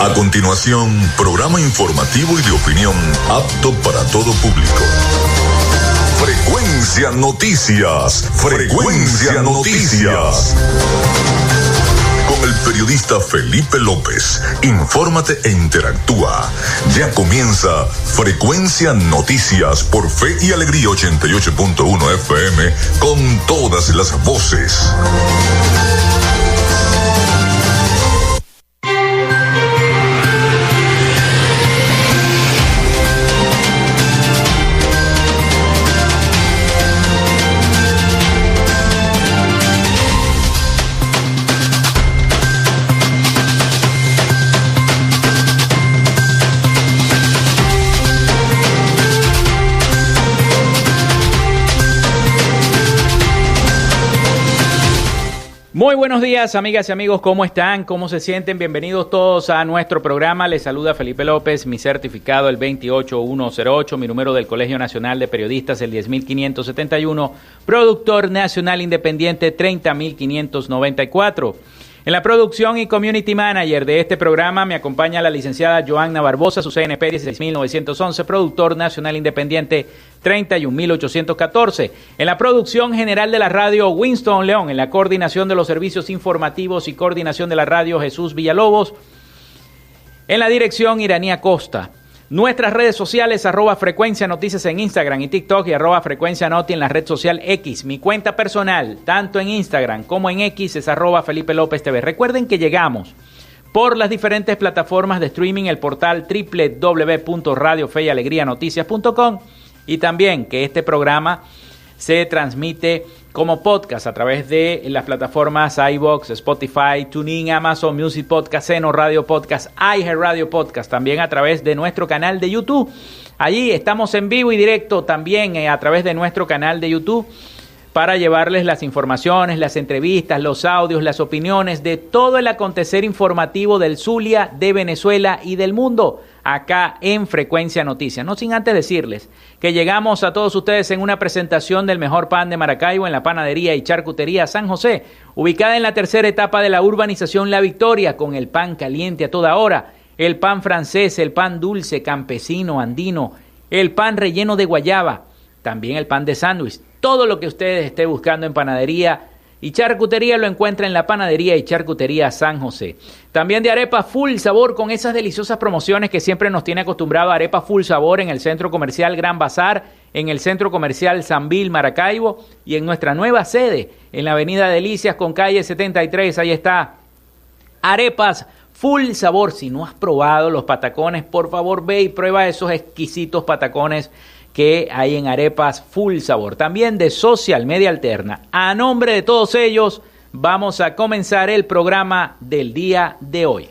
A continuación, programa informativo y de opinión apto para todo público. Frecuencia Noticias. Frecuencia Noticias. Con el periodista Felipe López. Infórmate e interactúa. Ya comienza Frecuencia Noticias por Fe y Alegría 88.1 FM con todas las voces. Muy buenos días, amigas y amigos, ¿cómo están? ¿Cómo se sienten? Bienvenidos todos a nuestro programa. Les saluda Felipe López, mi certificado el 28108, mi número del Colegio Nacional de Periodistas el 10571, productor nacional independiente 30594. En la producción y community manager de este programa me acompaña la licenciada Joanna Barbosa, su CNP 16911, productor nacional independiente 31814. En la producción general de la radio, Winston León. En la coordinación de los servicios informativos y coordinación de la radio, Jesús Villalobos. En la dirección, Iranía Costa. Nuestras redes sociales, @Frecuencia Noticias en Instagram y TikTok y @Frecuencia Noti en la red social X. Mi cuenta personal, tanto en Instagram como en X, es @Felipe López TV. Recuerden que llegamos por las diferentes plataformas de streaming, el portal www.radiofeyalegrianoticias.com y también que este programa se transmite como podcast a través de las plataformas iVoox, Spotify, TuneIn, Amazon Music Podcast, Seno Radio Podcast, iHeartRadio Podcast, también a través de nuestro canal de YouTube. Allí estamos en vivo y directo también a través de nuestro canal de YouTube para llevarles las informaciones, las entrevistas, los audios, las opiniones de todo el acontecer informativo del Zulia, de Venezuela y del mundo, acá en Frecuencia Noticias. No sin antes decirles que llegamos a todos ustedes en una presentación del mejor pan de Maracaibo en la panadería y charcutería San José, ubicada en la tercera etapa de la urbanización La Victoria, con el pan caliente a toda hora, el pan francés, el pan dulce, campesino, andino, el pan relleno de guayaba, también el pan de sándwich. Todo lo que ustedes estén buscando en panadería y charcutería lo encuentra en la panadería y charcutería San José. También de arepa full sabor, con esas deliciosas promociones que siempre nos tiene acostumbrado arepa full sabor en el Centro Comercial Gran Bazar, en el Centro Comercial Sambil Maracaibo y en nuestra nueva sede en la Avenida Delicias con calle 73. Ahí está, arepas full sabor. Si no has probado los patacones, por favor ve y prueba esos exquisitos patacones que hay en Arepas Full Sabor. También de Social Media Alterna. A nombre de todos ellos, vamos a comenzar el programa del día de hoy.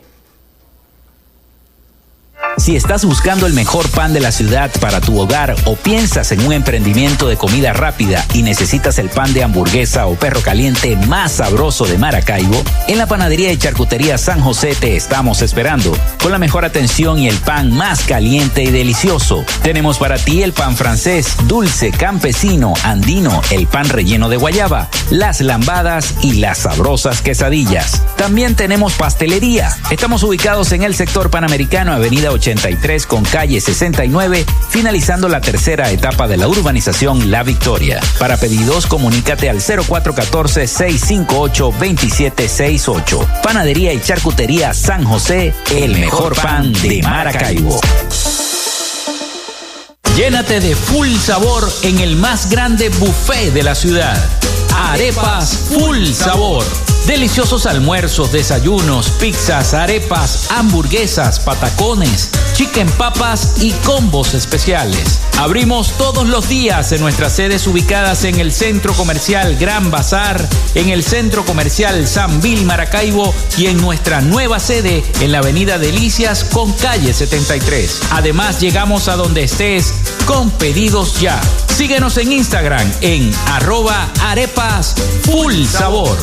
Si estás buscando el mejor pan de la ciudad para tu hogar o piensas en un emprendimiento de comida rápida y necesitas el pan de hamburguesa o perro caliente más sabroso de Maracaibo, en la panadería y charcutería San José te estamos esperando, con la mejor atención y el pan más caliente y delicioso. Tenemos para ti el pan francés, dulce, campesino, andino, el pan relleno de guayaba, las lambadas y las sabrosas quesadillas. También tenemos pastelería. Estamos ubicados en el sector Panamericano, Avenida 83 con calle 69, finalizando la tercera etapa de la urbanización La Victoria. Para pedidos, comunícate al 0414-658-2768. Panadería y charcutería San José, el mejor pan de Maracaibo. Llénate de full sabor en el más grande buffet de la ciudad. Arepas Full Sabor. Deliciosos almuerzos, desayunos, pizzas, arepas, hamburguesas, patacones, chicken papas y combos especiales. Abrimos todos los días en nuestras sedes ubicadas en el Centro Comercial Gran Bazar, en el Centro Comercial Sambil Maracaibo y en nuestra nueva sede en la Avenida Delicias con calle 73. Además, llegamos a donde estés con pedidos ya. Síguenos en Instagram en @arepas full sabor.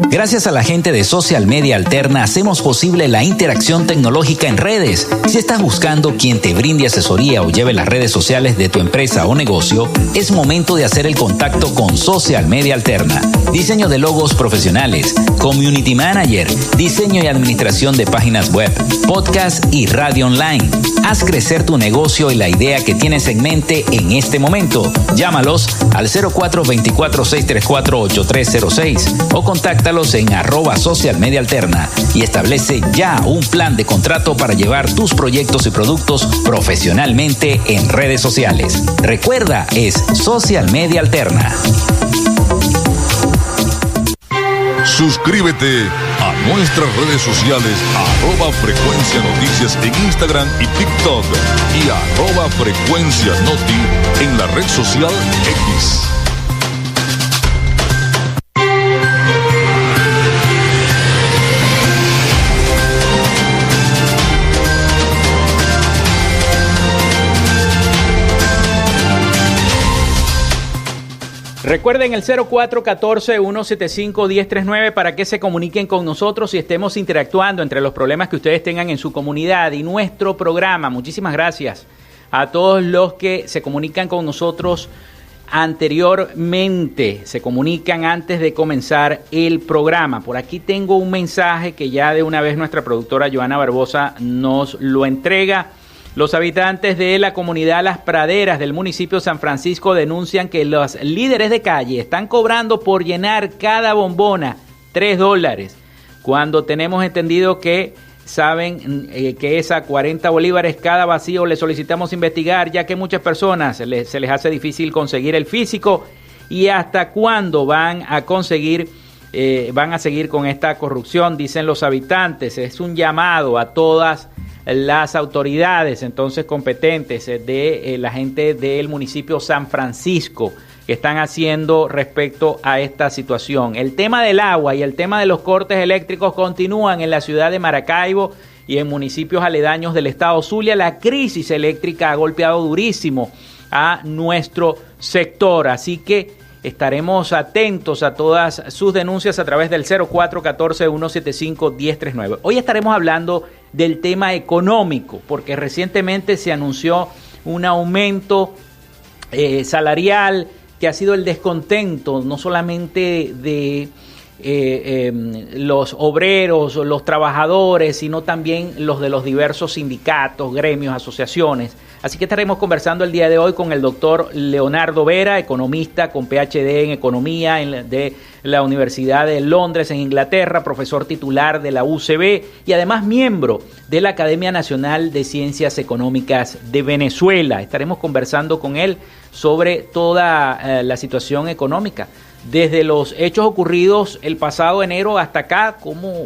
Gracias a la gente de Social Media Alterna hacemos posible la interacción tecnológica en redes. Si estás buscando quien te brinde asesoría o lleve las redes sociales de tu empresa o negocio, es momento de hacer el contacto con Social Media Alterna. Diseño de logos profesionales, community manager, diseño y administración de páginas web, podcast y radio online. Haz crecer tu negocio y la idea que tienes en mente en este momento. Llámalos al 0424-634-8306 o contáctalos en @socialmediaalterna y establece ya un plan de contrato para llevar tus proyectos y productos profesionalmente en redes sociales. Recuerda, es Social Media Alterna. Suscríbete a nuestras redes sociales @Frecuencia Noticias en Instagram y TikTok y @Frecuencia Noti en la red social X. Recuerden el 0414-175-1039 para que se comuniquen con nosotros y estemos interactuando entre los problemas que ustedes tengan en su comunidad y nuestro programa. Muchísimas gracias a todos los que se comunican con nosotros anteriormente, se comunican antes de comenzar el programa. Por aquí tengo un mensaje que ya de una vez nuestra productora Joana Barbosa nos lo entrega. Los habitantes de la comunidad Las Praderas del municipio de San Francisco denuncian que los líderes de calle están cobrando por llenar cada bombona $3, cuando tenemos entendido que saben que es a 40 bolívares cada vacío. Les solicitamos investigar, ya que muchas personas se les hace difícil conseguir el físico, y hasta cuándo van a seguir con esta corrupción, dicen los habitantes. Es un llamado a todas las autoridades entonces competentes de la gente del municipio San Francisco que están haciendo respecto a esta situación. El tema del agua y el tema de los cortes eléctricos continúan en la ciudad de Maracaibo y en municipios aledaños del estado Zulia. La crisis eléctrica ha golpeado durísimo a nuestro sector, así que estaremos atentos a todas sus denuncias a través del 0414-175-1039. Hoy estaremos hablando del tema económico, porque recientemente se anunció un aumento salarial que ha sido el descontento no solamente de los obreros, los trabajadores, sino también los de los diversos sindicatos, gremios, asociaciones. Así que estaremos conversando el día de hoy con el doctor Leonardo Vera, economista con PhD en Economía de la Universidad de Londres en Inglaterra, profesor titular de la UCB y además miembro de la Academia Nacional de Ciencias Económicas de Venezuela. Estaremos conversando con él sobre toda la situación económica, desde los hechos ocurridos el pasado enero hasta acá, cómo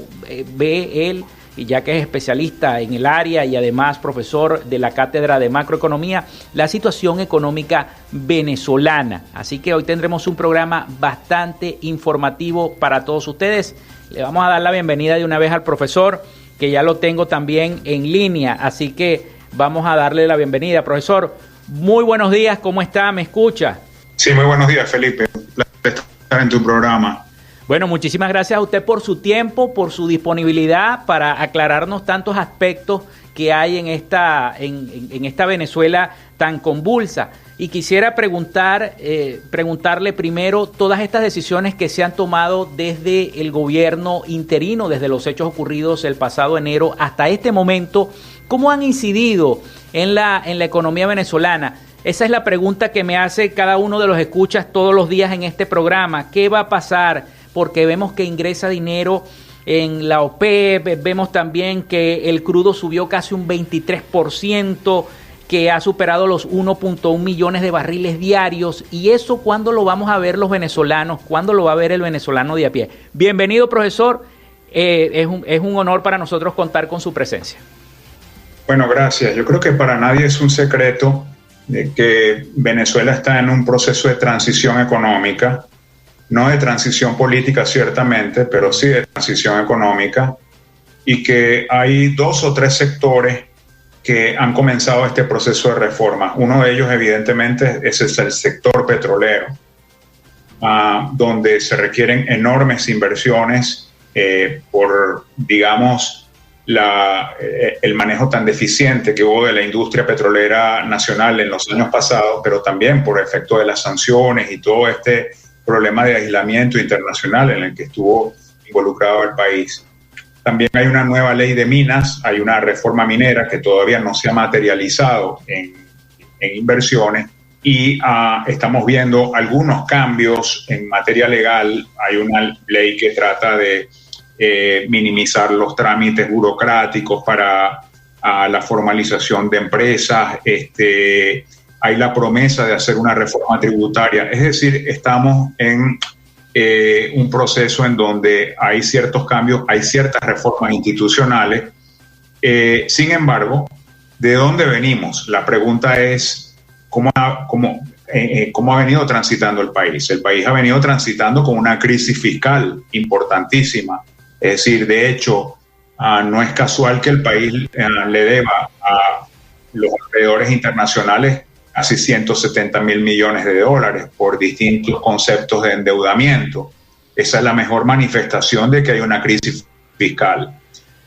ve él, y ya que es especialista en el área y además profesor de la Cátedra de Macroeconomía, la situación económica venezolana. Así que hoy tendremos un programa bastante informativo para todos ustedes. Le vamos a dar la bienvenida de una vez al profesor, que ya lo tengo también en línea, así que vamos a darle la bienvenida. Profesor, muy buenos días, ¿cómo está? ¿Me escucha? Sí, muy buenos días, Felipe. Un placer estar en tu programa. Bueno, muchísimas gracias a usted por su tiempo, por su disponibilidad para aclararnos tantos aspectos que hay en esta Venezuela tan convulsa. Y quisiera preguntarle primero todas estas decisiones que se han tomado desde el gobierno interino, desde los hechos ocurridos el pasado enero hasta este momento, ¿cómo han incidido en la economía venezolana? Esa es la pregunta que me hace cada uno de los escuchas todos los días en este programa. ¿Qué va a pasar? Porque vemos que ingresa dinero en la OPEP, vemos también que el crudo subió casi un 23%, que ha superado los 1.1 millones de barriles diarios. ¿Y eso cuándo lo vamos a ver los venezolanos? ¿Cuándo lo va a ver el venezolano de a pie? Bienvenido, profesor. Es un honor para nosotros contar con su presencia. Bueno, gracias. Yo creo que para nadie es un secreto de que Venezuela está en un proceso de transición económica, no de transición política ciertamente, pero sí de transición económica, y que hay 2 o 3 sectores que han comenzado este proceso de reforma. Uno de ellos, evidentemente, es el sector petrolero. donde se requieren enormes inversiones por, digamos, el manejo tan deficiente que hubo de la industria petrolera nacional en los años pasados, pero también por efecto de las sanciones y todo este problema de aislamiento internacional en el que estuvo involucrado el país. También hay una nueva ley de minas, hay una reforma minera que todavía no se ha materializado en inversiones, y estamos viendo algunos cambios en materia legal. Hay una ley que trata de minimizar los trámites burocráticos para la formalización de empresas. Hay la promesa de hacer una reforma tributaria. Es decir, estamos en un proceso en donde hay ciertos cambios, hay ciertas reformas institucionales. Sin embargo, ¿de dónde venimos? La pregunta es ¿cómo ha venido transitando el país? El país ha venido transitando con una crisis fiscal importantísima. Es decir, de hecho, no es casual que el país le deba a los acreedores internacionales casi 170.000 millones de dólares por distintos conceptos de endeudamiento. Esa es la mejor manifestación de que hay una crisis fiscal.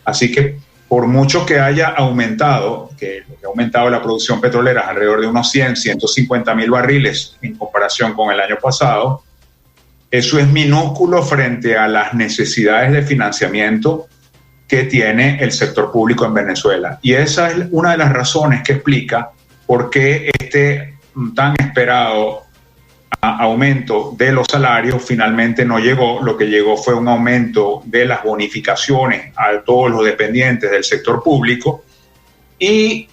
Así que por mucho que haya aumentado, que lo que ha aumentado la producción petrolera es alrededor de unos 150.000 barriles en comparación con el año pasado, eso es minúsculo frente a las necesidades de financiamiento que tiene el sector público en Venezuela. Y esa es una de las razones que explica por qué este tan esperado aumento de los salarios finalmente no llegó. Lo que llegó fue un aumento de las bonificaciones a todos los dependientes del sector público y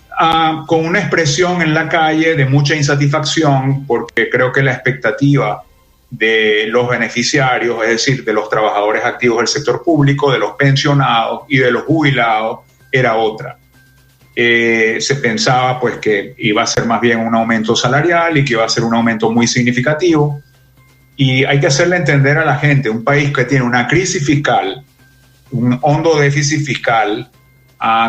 con una expresión en la calle de mucha insatisfacción, porque creo que la expectativa de los beneficiarios, es decir, de los trabajadores activos del sector público, de los pensionados y de los jubilados, era otra. Se pensaba pues que iba a ser más bien un aumento salarial y que iba a ser un aumento muy significativo, y hay que hacerle entender a la gente, un país que tiene una crisis fiscal, un hondo déficit fiscal,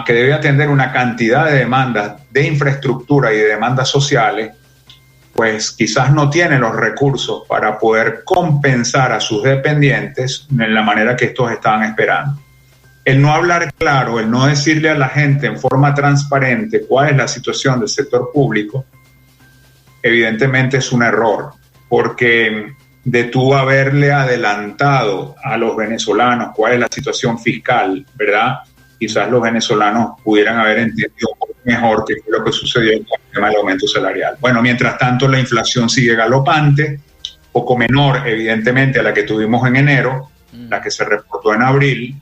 que debe atender una cantidad de demandas de infraestructura y de demandas sociales, pues quizás no tiene los recursos para poder compensar a sus dependientes en la manera que estos estaban esperando. El no hablar claro, el no decirle a la gente en forma transparente cuál es la situación del sector público, evidentemente es un error, porque de tú haberle adelantado a los venezolanos cuál es la situación fiscal, ¿verdad? Quizás los venezolanos pudieran haber entendido un poco mejor qué fue lo que sucedió con el tema del aumento salarial. Bueno, mientras tanto la inflación sigue galopante, poco menor evidentemente a la que tuvimos en enero, la que se reportó en abril,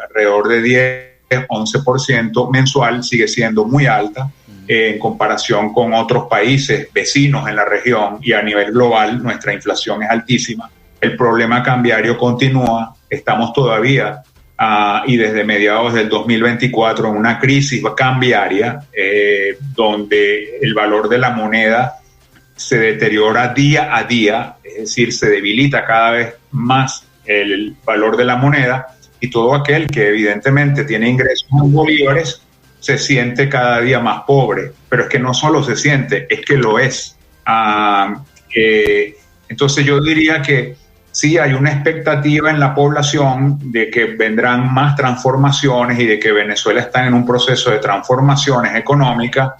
alrededor de 10-11% mensual, sigue siendo muy alta en comparación con otros países vecinos en la región, y a nivel global nuestra inflación es altísima. El problema cambiario continúa, estamos todavía y desde mediados del 2024 en una crisis cambiaria donde el valor de la moneda se deteriora día a día, es decir, se debilita cada vez más el valor de la moneda, y todo aquel que evidentemente tiene ingresos en bolívares se siente cada día más pobre. Pero es que no solo se siente, es que lo es. Entonces yo diría que sí hay una expectativa en la población de que vendrán más transformaciones y de que Venezuela está en un proceso de transformaciones económicas,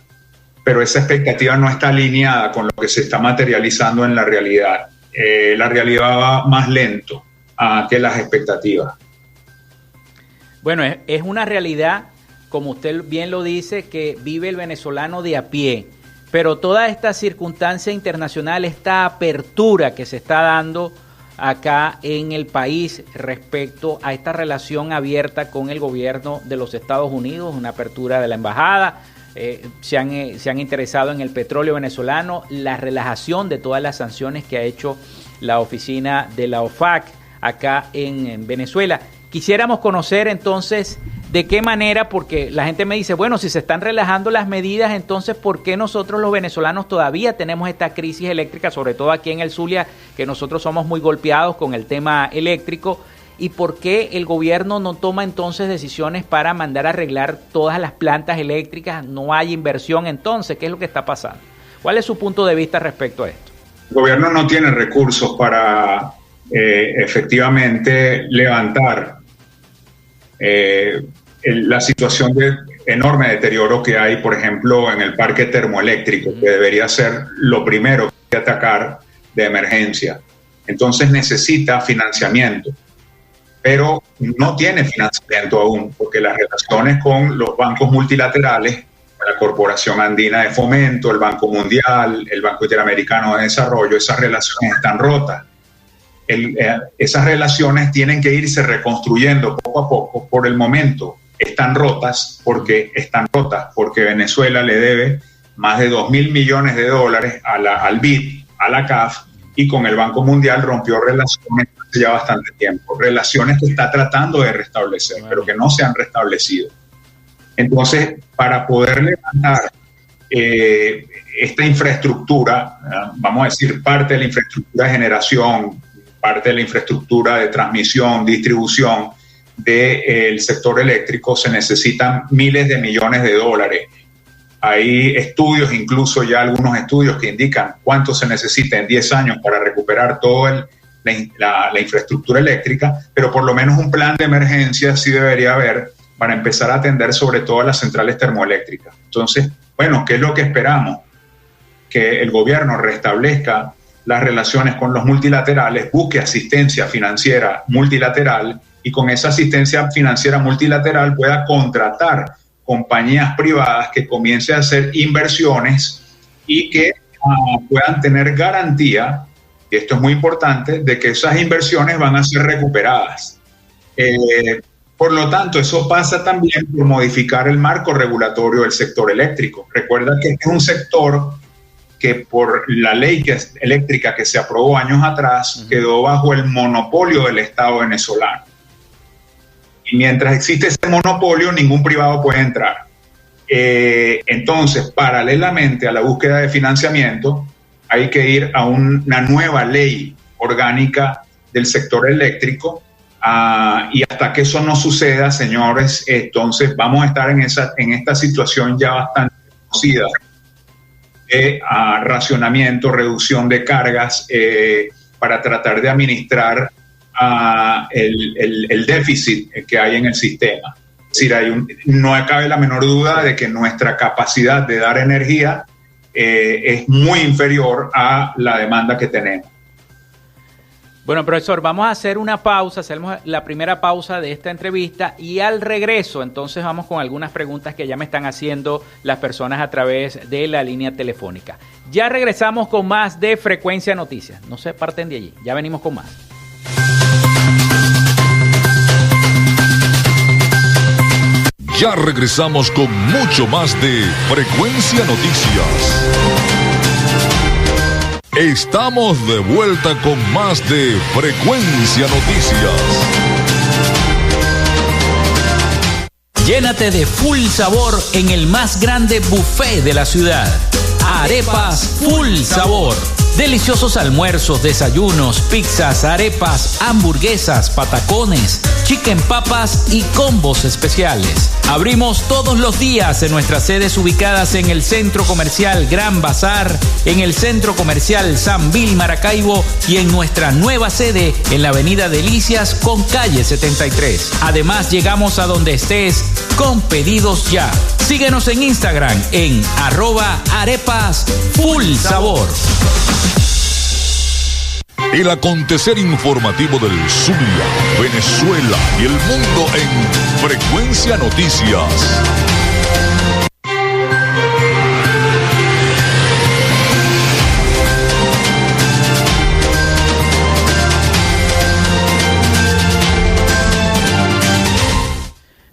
pero esa expectativa no está alineada con lo que se está materializando en la realidad. La realidad va más lento que las expectativas. Bueno, es una realidad, como usted bien lo dice, que vive el venezolano de a pie, pero toda esta circunstancia internacional, esta apertura que se está dando acá en el país respecto a esta relación abierta con el gobierno de los Estados Unidos, una apertura de la embajada, se han interesado en el petróleo venezolano, la relajación de todas las sanciones que ha hecho la oficina de la OFAC acá en Venezuela. Quisiéramos conocer entonces de qué manera, porque la gente me dice, bueno, si se están relajando las medidas, entonces ¿por qué nosotros los venezolanos todavía tenemos esta crisis eléctrica, sobre todo aquí en el Zulia, que nosotros somos muy golpeados con el tema eléctrico? ¿Y por qué el gobierno no toma entonces decisiones para mandar a arreglar todas las plantas eléctricas? No hay inversión entonces, ¿qué es lo que está pasando? ¿Cuál es su punto de vista respecto a esto? El gobierno no tiene recursos para efectivamente levantar la situación de enorme deterioro que hay, por ejemplo, en el parque termoeléctrico, que debería ser lo primero que hay que atacar de emergencia. Entonces necesita financiamiento, pero no tiene financiamiento aún, porque las relaciones con los bancos multilaterales, la Corporación Andina de Fomento, el Banco Mundial, el Banco Interamericano de Desarrollo, esas relaciones están rotas. Esas relaciones tienen que irse reconstruyendo poco a poco. Por el momento están rotas porque Venezuela le debe más de $2.000 millones al BID, a la CAF, y con el Banco Mundial rompió relaciones hace ya bastante tiempo, relaciones que está tratando de restablecer, pero que no se han restablecido. Entonces, para poder levantar esta infraestructura, vamos a decir, parte de la infraestructura de generación, parte de la infraestructura de transmisión, distribución del sector eléctrico, se necesitan miles de millones de dólares. Hay estudios, incluso ya algunos estudios que indican cuánto se necesita en 10 años para recuperar toda la infraestructura eléctrica, pero por lo menos un plan de emergencia sí debería haber para empezar a atender sobre todo las centrales termoeléctricas. Entonces, bueno, ¿qué es lo que esperamos? Que el gobierno restablezca las relaciones con los multilaterales, busque asistencia financiera multilateral y con esa asistencia financiera multilateral pueda contratar compañías privadas que comiencen a hacer inversiones y que puedan tener garantía, y esto es muy importante, de que esas inversiones van a ser recuperadas. Por lo tanto, eso pasa también por modificar el marco regulatorio del sector eléctrico. Recuerda que este es un sector que por la ley eléctrica que se aprobó años atrás quedó bajo el monopolio del Estado venezolano. Y mientras existe ese monopolio, ningún privado puede entrar. Entonces, paralelamente a la búsqueda de financiamiento, hay que ir a una nueva ley orgánica del sector eléctrico. Y hasta que eso no suceda, señores, entonces vamos a estar en esta situación ya bastante conocida de racionamiento, reducción de cargas para tratar de administrar el déficit que hay en el sistema. Es decir, no cabe la menor duda de que nuestra capacidad de dar energía es muy inferior a la demanda que tenemos. Bueno, profesor, vamos a hacer una pausa, hacemos la primera pausa de esta entrevista y al regreso entonces vamos con algunas preguntas que ya me están haciendo las personas a través de la línea telefónica. Ya regresamos con más de Frecuencia Noticias, no se parten de allí, ya venimos con más. Ya regresamos con mucho más de Frecuencia Noticias. Estamos de vuelta con más de Frecuencia Noticias. Llénate de full sabor en el más grande buffet de la ciudad. Arepas Full Sabor. Deliciosos almuerzos, desayunos, pizzas, arepas, hamburguesas, patacones, chicken papas y combos especiales. Abrimos todos los días en nuestras sedes ubicadas en el Centro Comercial Gran Bazar, en el Centro Comercial San Bill Maracaibo y en nuestra nueva sede en la Avenida Delicias con calle 73. Además, llegamos a donde estés con pedidos ya. Síguenos en Instagram en @arepasfullsabor. El acontecer informativo del Zulia, Venezuela y el mundo en Frecuencia Noticias.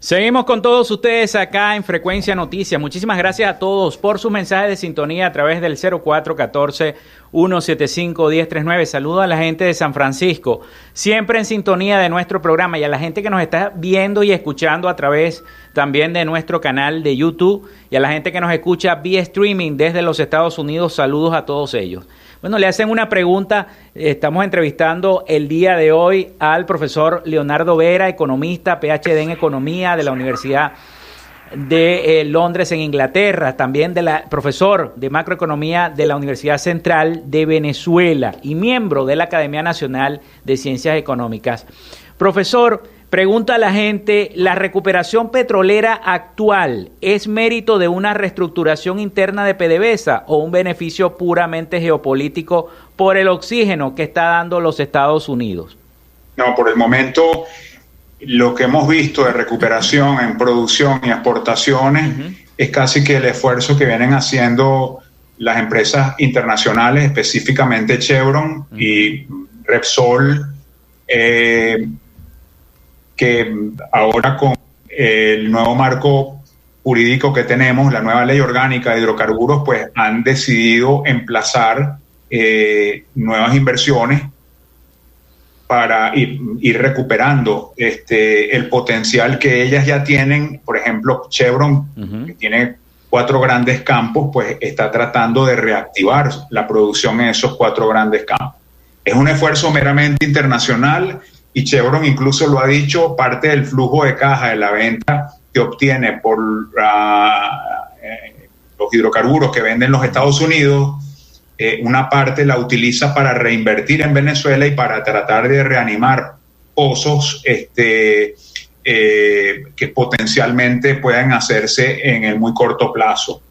Seguimos con todos ustedes acá en Frecuencia Noticias. Muchísimas gracias a todos por sus mensajes de sintonía a través del 0414-175-1039. Saludos a la gente de San Francisco, siempre en sintonía de nuestro programa, y a la gente que nos está viendo y escuchando a través también de nuestro canal de YouTube, y a la gente que nos escucha vía streaming desde los Estados Unidos. Saludos a todos ellos. Bueno, le hacen una pregunta. Estamos entrevistando el día de hoy al profesor Leonardo Vera, economista, PhD en Economía de la Universidad de Londres en Inglaterra, también profesor de macroeconomía de la Universidad Central de Venezuela y miembro de la Academia Nacional de Ciencias Económicas. Profesor, pregunta a la gente, ¿la recuperación petrolera actual es mérito de una reestructuración interna de PDVSA o un beneficio puramente geopolítico por el oxígeno que está dando los Estados Unidos? No, por el momento lo que hemos visto de recuperación en producción y exportaciones es casi que el esfuerzo que vienen haciendo las empresas internacionales, específicamente Chevron y Repsol, que ahora con el nuevo marco jurídico que tenemos, la nueva ley orgánica de hidrocarburos, pues han decidido emplazar nuevas inversiones para ir recuperando el potencial que ellas ya tienen. Por ejemplo, Chevron, que tiene 4 grandes campos, pues está tratando de reactivar la producción en esos 4 grandes campos. Es un esfuerzo meramente internacional y Chevron incluso lo ha dicho, parte del flujo de caja de la venta que obtiene por los hidrocarburos que venden los Estados Unidos, una parte la utiliza para reinvertir en Venezuela y para tratar de reanimar pozos que potencialmente puedan hacerse en el muy corto plazo.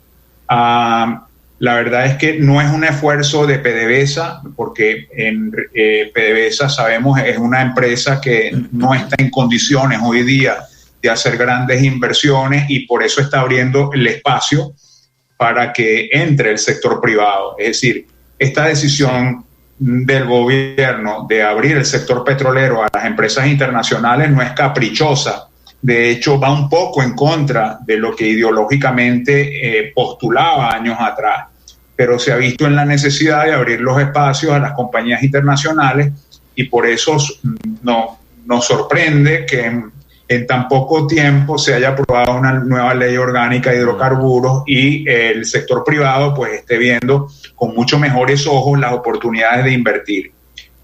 La verdad es que no es un esfuerzo de PDVSA, porque en PDVSA sabemos es una empresa que no está en condiciones hoy día de hacer grandes inversiones y por eso está abriendo el espacio para que entre el sector privado. Es decir, esta decisión del gobierno de abrir el sector petrolero a las empresas internacionales no es caprichosa. De hecho, va un poco en contra de lo que ideológicamente postulaba años atrás, pero se ha visto en la necesidad de abrir los espacios a las compañías internacionales y por eso nos sorprende que en tan poco tiempo se haya aprobado una nueva ley orgánica de hidrocarburos y el sector privado pues esté viendo con mucho mejores ojos las oportunidades de invertir.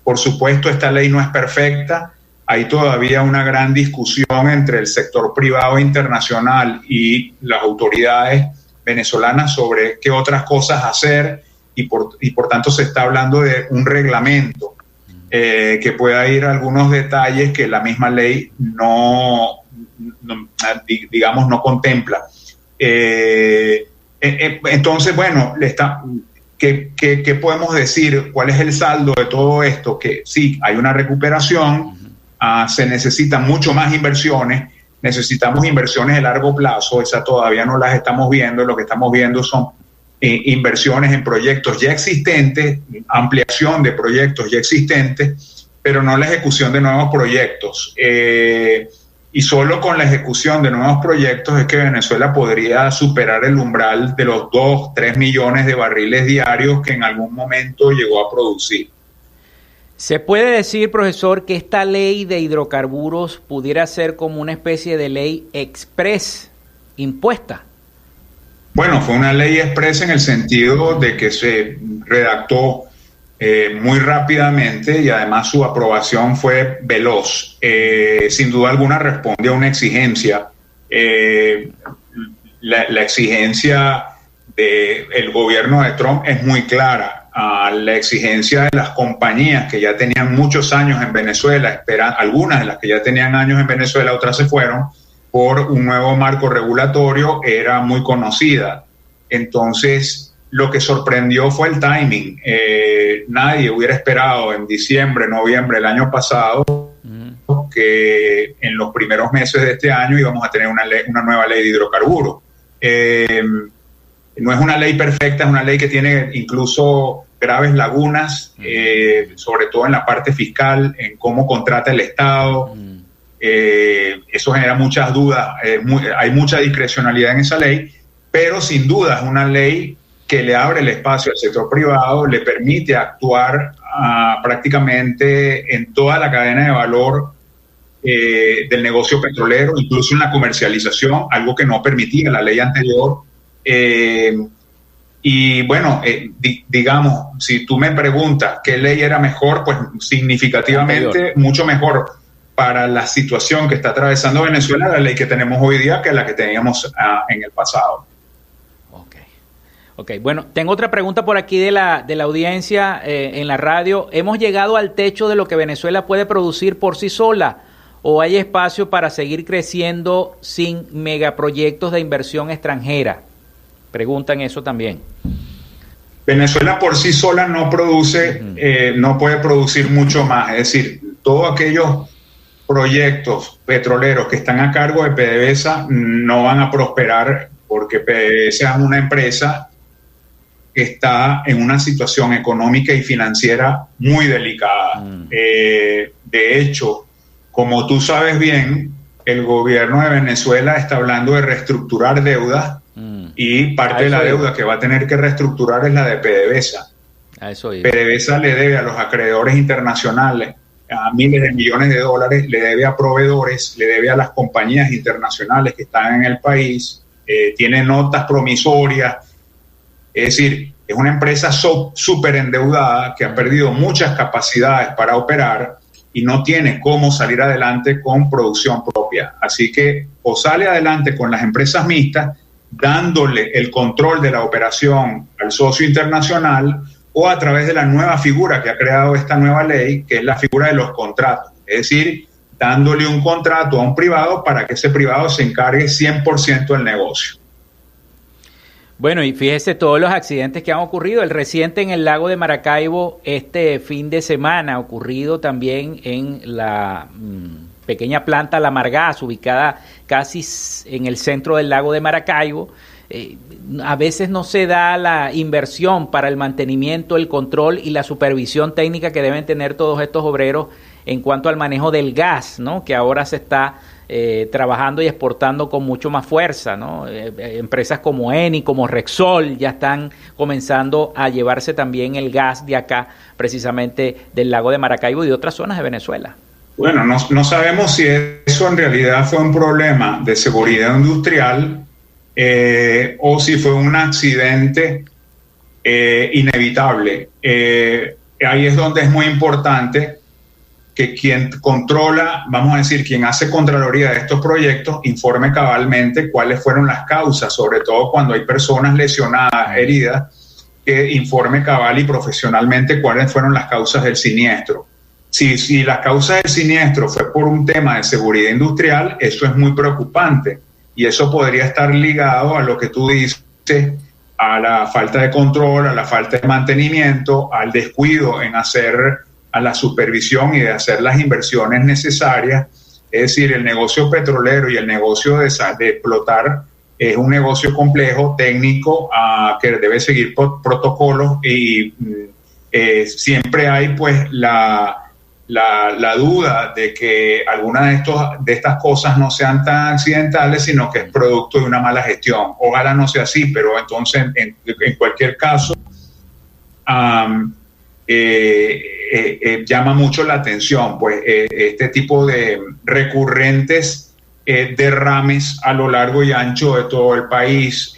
Por supuesto, esta ley no es perfecta, hay todavía una gran discusión entre el sector privado internacional y las autoridades venezolanas sobre qué otras cosas hacer y por tanto se está hablando de un reglamento que pueda ir a algunos detalles que la misma ley no contempla. Entonces, bueno, ¿qué podemos decir? ¿Cuál es el saldo de todo esto? Que sí, hay una recuperación, se necesitan mucho más inversiones, necesitamos inversiones de largo plazo, esas todavía no las estamos viendo, lo que estamos viendo son inversiones en proyectos ya existentes, ampliación de proyectos ya existentes, pero no la ejecución de nuevos proyectos. Y solo con la ejecución de nuevos proyectos es que Venezuela podría superar el umbral de los 2-3 millones de barriles diarios que en algún momento llegó a producir. ¿Se puede decir, profesor, que esta ley de hidrocarburos pudiera ser como una especie de ley express impuesta? Bueno, fue una ley expresa en el sentido de que se redactó muy rápidamente y además su aprobación fue veloz. Sin duda alguna responde a una exigencia. La exigencia del gobierno de Trump es muy clara. La exigencia de las compañías que ya tenían muchos años en Venezuela, algunas de las que ya tenían años en Venezuela, otras se fueron, por un nuevo marco regulatorio, era muy conocida. Entonces, lo que sorprendió fue el timing. Nadie hubiera esperado en diciembre, noviembre del año pasado que en los primeros meses de este año íbamos a tener una nueva ley de hidrocarburos. No es una ley perfecta, es una ley que tiene incluso graves lagunas, sobre todo en la parte fiscal, en cómo contrata el Estado. Eso genera muchas dudas, hay mucha discrecionalidad en esa ley, pero sin duda es una ley que le abre el espacio al sector privado, le permite actuar prácticamente en toda la cadena de valor del negocio petrolero, incluso en la comercialización, algo que no permitía la ley anterior. Y bueno, digamos, si tú me preguntas qué ley era mejor, pues significativamente mucho mejor para la situación que está atravesando Venezuela la ley que tenemos hoy día que la que teníamos en el pasado. Ok, bueno, tengo otra pregunta por aquí de la audiencia en la radio. ¿Hemos llegado al techo de lo que Venezuela puede producir por sí sola o hay espacio para seguir creciendo sin megaproyectos de inversión extranjera? Preguntan eso también. Venezuela por sí sola no produce, no puede producir mucho más. Es decir, todos aquellos proyectos petroleros que están a cargo de PDVSA no van a prosperar porque PDVSA es una empresa que está en una situación económica y financiera muy delicada. De hecho, como tú sabes bien, el gobierno de Venezuela está hablando de reestructurar deudas y parte de la deuda que va a tener que reestructurar es la de PDVSA. PDVSA le debe a los acreedores internacionales a miles de millones de dólares, le debe a proveedores, le debe a las compañías internacionales que están en el país, tiene notas promisorias, es decir, es una empresa súper endeudada que ha perdido muchas capacidades para operar y no tiene cómo salir adelante con producción propia. Así que o sale adelante con las empresas mixtas, dándole el control de la operación al socio internacional, o a través de la nueva figura que ha creado esta nueva ley, que es la figura de los contratos. Es decir, dándole un contrato a un privado para que ese privado se encargue 100% del negocio. Bueno, y fíjese todos los accidentes que han ocurrido. El reciente en el lago de Maracaibo este fin de semana, ocurrido también en la pequeña planta La Margaz, ubicada casi en el centro del lago de Maracaibo. A veces no se da la inversión para el mantenimiento, el control y la supervisión técnica que deben tener todos estos obreros en cuanto al manejo del gas, ¿no? Que ahora se está trabajando y exportando con mucho más fuerza, ¿no? Empresas como Eni, como Rexol ya están comenzando a llevarse también el gas de acá, precisamente del lago de Maracaibo y de otras zonas de Venezuela. Bueno, no sabemos si eso en realidad fue un problema de seguridad industrial o si fue un accidente inevitable. Ahí es donde es muy importante que quien controla, vamos a decir, quien hace contraloría de estos proyectos, informe cabalmente cuáles fueron las causas, sobre todo cuando hay personas lesionadas, heridas, que informe cabal y profesionalmente cuáles fueron las causas del siniestro. Si las causas del siniestro fue por un tema de seguridad industrial, eso es muy preocupante. Y eso podría estar ligado a lo que tú dices, a la falta de control, a la falta de mantenimiento, al descuido en hacer a la supervisión y de hacer las inversiones necesarias. Es decir, el negocio petrolero y el negocio de explotar es un negocio complejo, técnico, que debe seguir protocolos y siempre hay pues la duda de que algunas de estas cosas no sean tan accidentales, sino que es producto de una mala gestión. Ojalá no sea así, pero entonces en cualquier caso llama mucho la atención pues este tipo de recurrentes derrames a lo largo y ancho de todo el país,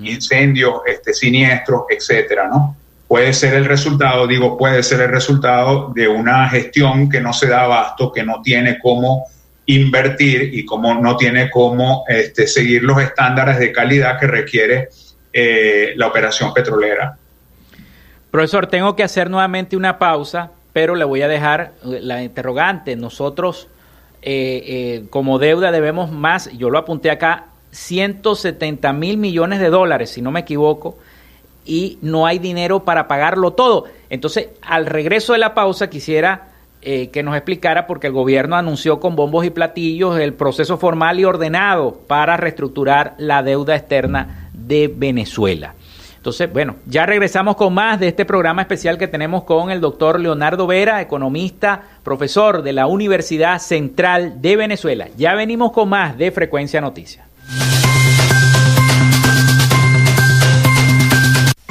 incendios, siniestros, etcétera, ¿no? Puede ser el resultado de una gestión que no se da abasto, que no tiene cómo invertir y como no tiene cómo seguir los estándares de calidad que requiere la operación petrolera. Profesor, tengo que hacer nuevamente una pausa, pero le voy a dejar la interrogante. Nosotros, como deuda, debemos más, yo lo apunté acá, 170,000 millones de dólares, si no me equivoco, y no hay dinero para pagarlo todo. Entonces, al regreso de la pausa, quisiera que nos explicara, porque el gobierno anunció con bombos y platillos el proceso formal y ordenado para reestructurar la deuda externa de Venezuela. Entonces, bueno, ya regresamos con más de este programa especial que tenemos con el doctor Leonardo Vera, economista, profesor de la Universidad Central de Venezuela. Ya venimos con más de Frecuencia Noticias.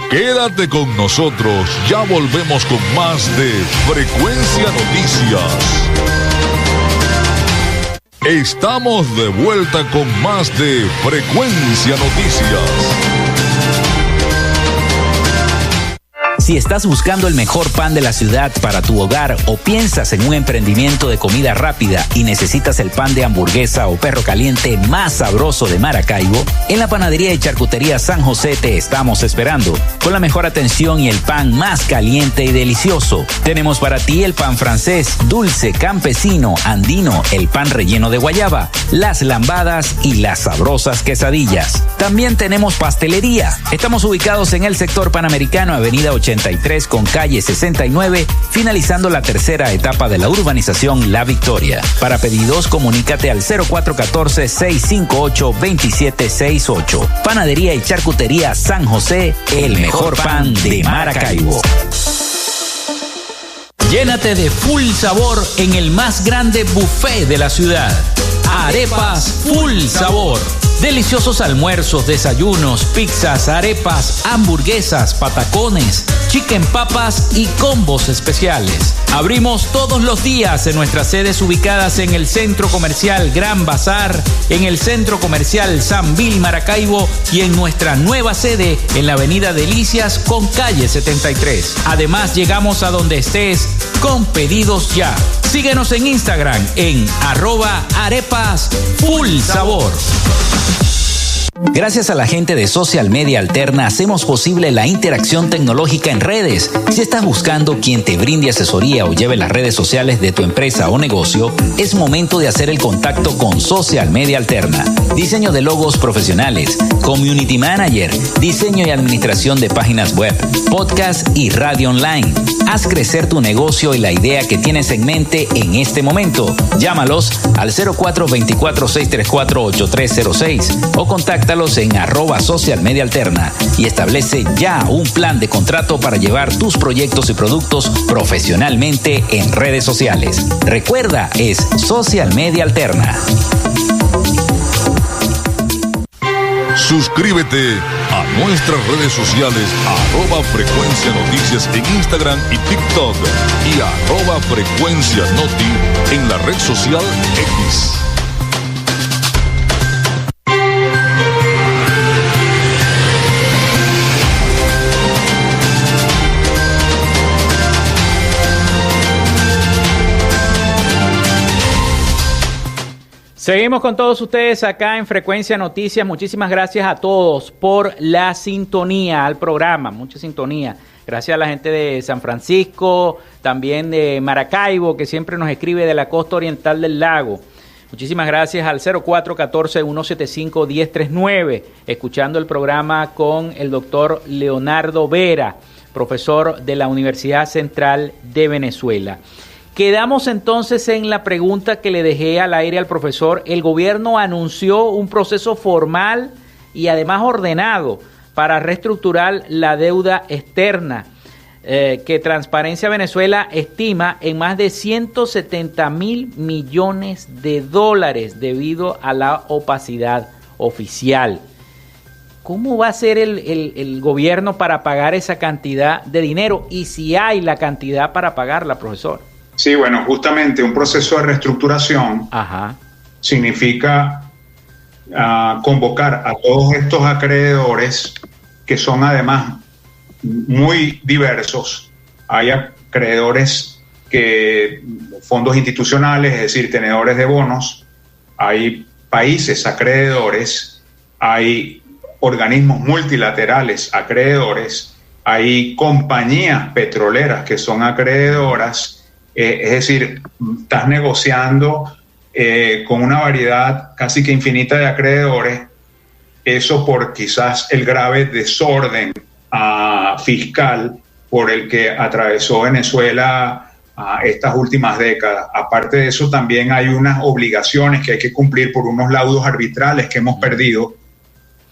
Quédate con nosotros, ya volvemos con más de Frecuencia Noticias. Estamos de vuelta con más de Frecuencia Noticias. Si estás buscando el mejor pan de la ciudad para tu hogar o piensas en un emprendimiento de comida rápida y necesitas el pan de hamburguesa o perro caliente más sabroso de Maracaibo, en la Panadería y Charcutería San José te estamos esperando, con la mejor atención y el pan más caliente y delicioso. Tenemos para ti el pan francés, dulce, campesino, andino, el pan relleno de guayaba, las lambadas y las sabrosas quesadillas. También tenemos pastelería. Estamos ubicados en el sector Panamericano, Avenida 83 con calle 69, finalizando la tercera etapa de la urbanización La Victoria. Para pedidos, comunícate al 0414-658-2768. Panadería y Charcutería San José, el mejor pan de Maracaibo. Llénate de full sabor en el más grande buffet de la ciudad. Arepas Full Sabor. Deliciosos almuerzos, desayunos, pizzas, arepas, hamburguesas, patacones, chicken papas y combos especiales. Abrimos todos los días en nuestras sedes ubicadas en el Centro Comercial Gran Bazar, en el Centro Comercial San Bill Maracaibo y en nuestra nueva sede en la Avenida Delicias con calle 73. Además, llegamos a donde estés con pedidos ya. Síguenos en Instagram en @arepasfullsabor. Gracias a la gente de Social Media Alterna hacemos posible la interacción tecnológica en redes. Si estás buscando quien te brinde asesoría o lleve las redes sociales de tu empresa o negocio, es momento de hacer el contacto con Social Media Alterna. Diseño de logos profesionales, community manager, diseño y administración de páginas web, podcast y radio online. Haz crecer tu negocio y la idea que tienes en mente en este momento. Llámalos al 0424-634-8306 o contáctalos en @socialmediaalterna y establece ya un plan de contrato para llevar tus proyectos y productos profesionalmente en redes sociales. Recuerda, es Social Media Alterna. Suscríbete a nuestras redes sociales @Frecuencia Noticias en Instagram y TikTok y @Frecuencia Noti en la red social X. Seguimos con todos ustedes acá en Frecuencia Noticias. Muchísimas gracias a todos por la sintonía al programa, mucha sintonía. Gracias a la gente de San Francisco, también de Maracaibo, que siempre nos escribe de la costa oriental del lago. Muchísimas gracias al 0414-175-1039, escuchando el programa con el doctor Leonardo Vera, profesor de la Universidad Central de Venezuela. Quedamos entonces en la pregunta que le dejé al aire al profesor. El gobierno anunció un proceso formal y además ordenado para reestructurar la deuda externa que Transparencia Venezuela estima en más de 170.000 millones de dólares debido a la opacidad oficial. ¿Cómo va a ser el gobierno para pagar esa cantidad de dinero? Y si hay la cantidad para pagarla, profesor. Sí, bueno, justamente un proceso de reestructuración significa convocar a todos estos acreedores que son además muy diversos. Hay acreedores que fondos institucionales, es decir, tenedores de bonos, hay países acreedores, hay organismos multilaterales acreedores, hay compañías petroleras que son acreedoras. Es decir, estás negociando con una variedad casi que infinita de acreedores, eso por quizás el grave desorden fiscal por el que atravesó Venezuela estas últimas décadas. Aparte de eso, también hay unas obligaciones que hay que cumplir por unos laudos arbitrales que hemos perdido